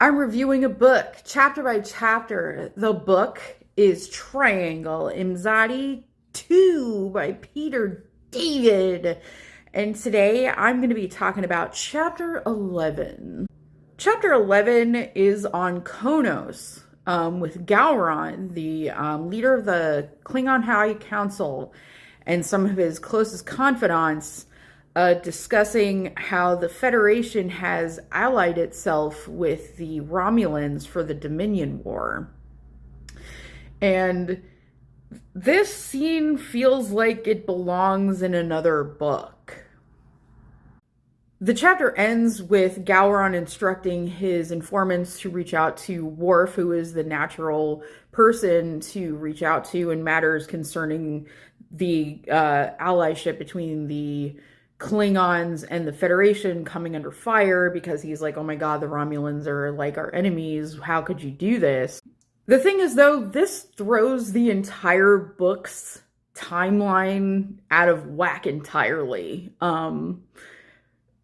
I'm reviewing a book, chapter by chapter. The book is Triangle, Imzadi 2 by Peter David. And today I'm going to be talking about chapter 11. Chapter 11 is on Konos, with Gowron, the leader of the Klingon High Council, and some of his closest confidants, discussing how the Federation has allied itself with the Romulans for the Dominion War. And this scene feels like it belongs in another book. The chapter ends with Gowron instructing his informants to reach out to Worf, who is the natural person to reach out to in matters concerning the allyship between the Klingons and the Federation coming under fire, because he's like, oh my god, the Romulans are like our enemies. How could you do this? The thing is, though, this throws the entire book's timeline out of whack entirely.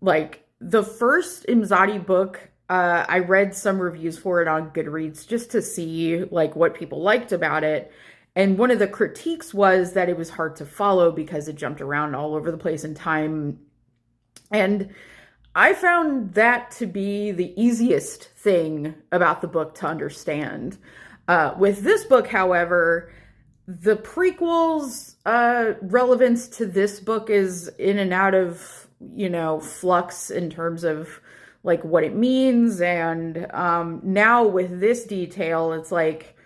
Like, the first Imzadi book, I read some reviews for it on Goodreads just to see, like, what people liked about it. And one of the critiques was that it was hard to follow because it jumped around all over the place in time. And I found that to be the easiest thing about the book to understand. With this book, however, the prequel's relevance to this book is in and out of, flux in terms of like what it means. And now with this detail, it's like,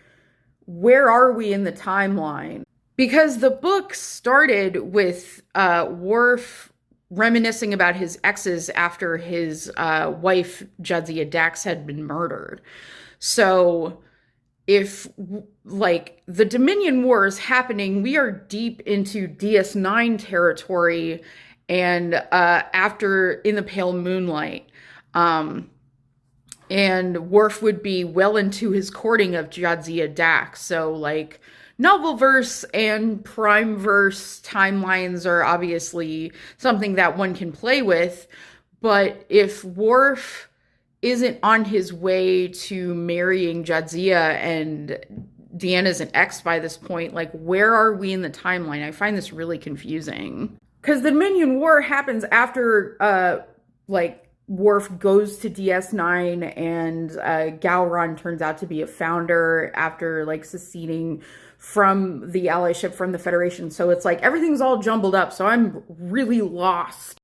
where are we in the timeline? Because the book started with Worf reminiscing about his exes after his wife, Jadzia Dax, had been murdered. So if, like, the Dominion War is happening, we are deep into DS9 territory and after In the Pale Moonlight. And Worf would be well into his courting of Jadzia Dax. So, like, novel-verse and prime-verse timelines are obviously something that one can play with. But if Worf isn't on his way to marrying Jadzia and Deanna's an ex by this point, like, where are we in the timeline? I find this really confusing. Because the Dominion War happens after, Worf goes to DS9 and Gowron turns out to be a founder after, like, seceding from the allyship from the Federation. So it's like everything's all jumbled up. So I'm really lost.